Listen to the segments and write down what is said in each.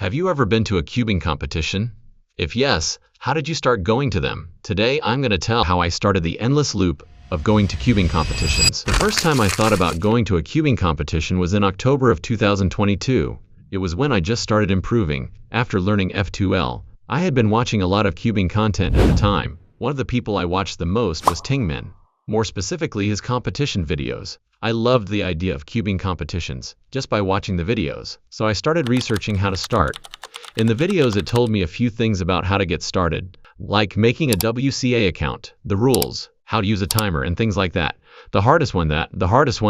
Have you ever been to a cubing competition? If yes, how did you start going to them? Today I'm going to tell how I started the endless loop of going to cubing competitions. The first time I thought about going to a cubing competition was in October of 2022. It was when I just started improving. After learning F2L, I had been watching a lot of cubing content at the time. One of the people I watched the most was Tingmin, more specifically his competition videos. I loved the idea of cubing competitions just by watching the videos, so I started researching how to start. In the videos it told me a few things about how to get started, like making a WCA account, the rules, how to use a timer, and things like that. The hardest one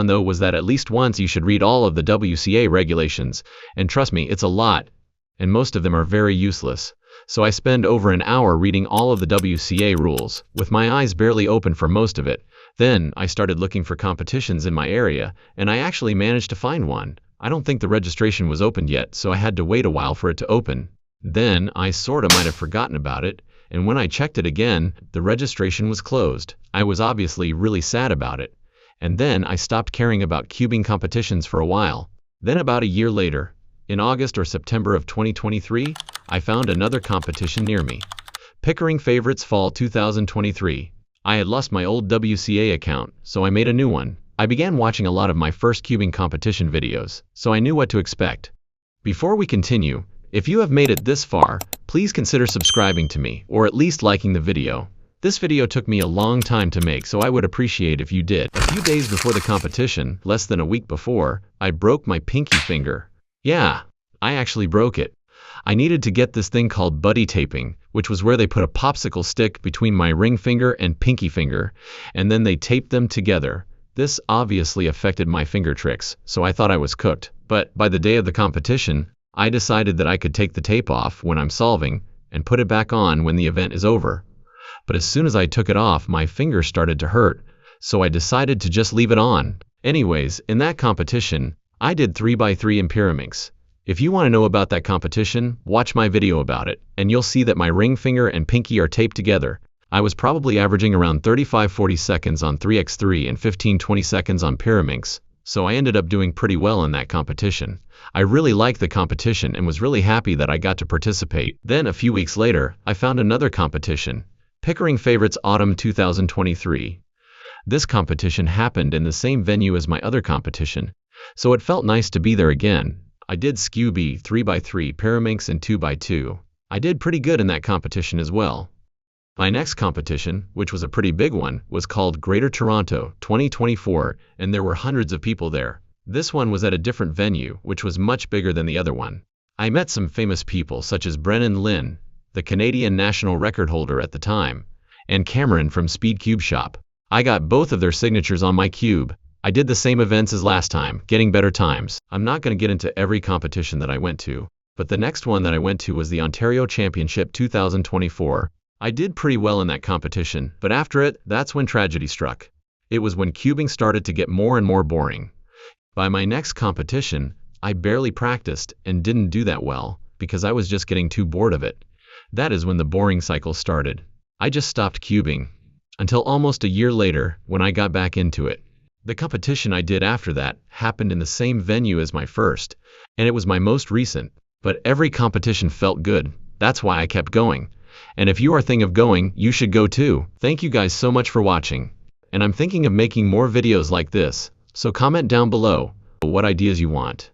though was that at least once you should read all of the WCA regulations, and trust me, it's a lot, and most of them are very useless. So I spend over an hour reading all of the WCA rules, with my eyes barely open for most of it. Then I started looking for competitions in my area, and I actually managed to find one. I don't think the registration was opened yet, so I had to wait a while for it to open. Then I sorta might have forgotten about it, and when I checked it again, the registration was closed. I was obviously really sad about it. And then I stopped caring about cubing competitions for a while. Then about a year later, in August or September of 2023, I found another competition near me. Pickering Favorites Fall 2023. I had lost my old WCA account, so I made a new one. I began watching a lot of my first cubing competition videos, so I knew what to expect. Before we continue, if you have made it this far, please consider subscribing to me, or at least liking the video. This video took me a long time to make, so I would appreciate if you did. A few days before the competition, less than a week before, I broke my pinky finger. Yeah, I actually broke it. I needed to get this thing called buddy taping, which was where they put a popsicle stick between my ring finger and pinky finger, and then they taped them together. This obviously affected my finger tricks, so I thought I was cooked. But by the day of the competition, I decided that I could take the tape off when I'm solving and put it back on when the event is over. But as soon as I took it off, my finger started to hurt, so I decided to just leave it on. Anyways, in that competition, I did 3x3 in Pyraminx. If you want to know about that competition, watch my video about it, and you'll see that my ring finger and pinky are taped together. I was probably averaging around 35-40 seconds on 3x3 and 15-20 seconds on Pyraminx, so I ended up doing pretty well in that competition. I really liked the competition and was really happy that I got to participate. Then a few weeks later, I found another competition, Pickering Favorites Autumn 2023. This competition happened in the same venue as my other competition, so it felt nice to be there again. I did Scooby 3x3, Pyraminx, and 2x2. I did pretty good in that competition as well. My next competition, which was a pretty big one, was called Greater Toronto 2024, and there were hundreds of people there. This one was at a different venue, which was much bigger than the other one. I met some famous people such as Brennan Lynn, the Canadian national record holder at the time, and Cameron from Speed Cube Shop. I got both of their signatures on my cube. I did the same events as last time, getting better times. I'm not going to get into every competition that I went to, but the next one that I went to was the Ontario Championship 2024. I did pretty well in that competition, but after it, that's when tragedy struck. It was when cubing started to get more and more boring. By my next competition, I barely practiced and didn't do that well, because I was just getting too bored of it. That is when the boring cycle started. I just stopped cubing, until almost a year later, when I got back into it. The competition I did after that happened in the same venue as my first, and it was my most recent, but every competition felt good. That's why I kept going. And if you are thinking of going, you should go too. Thank you guys so much for watching. And I'm thinking of making more videos like this, so comment down below what ideas you want.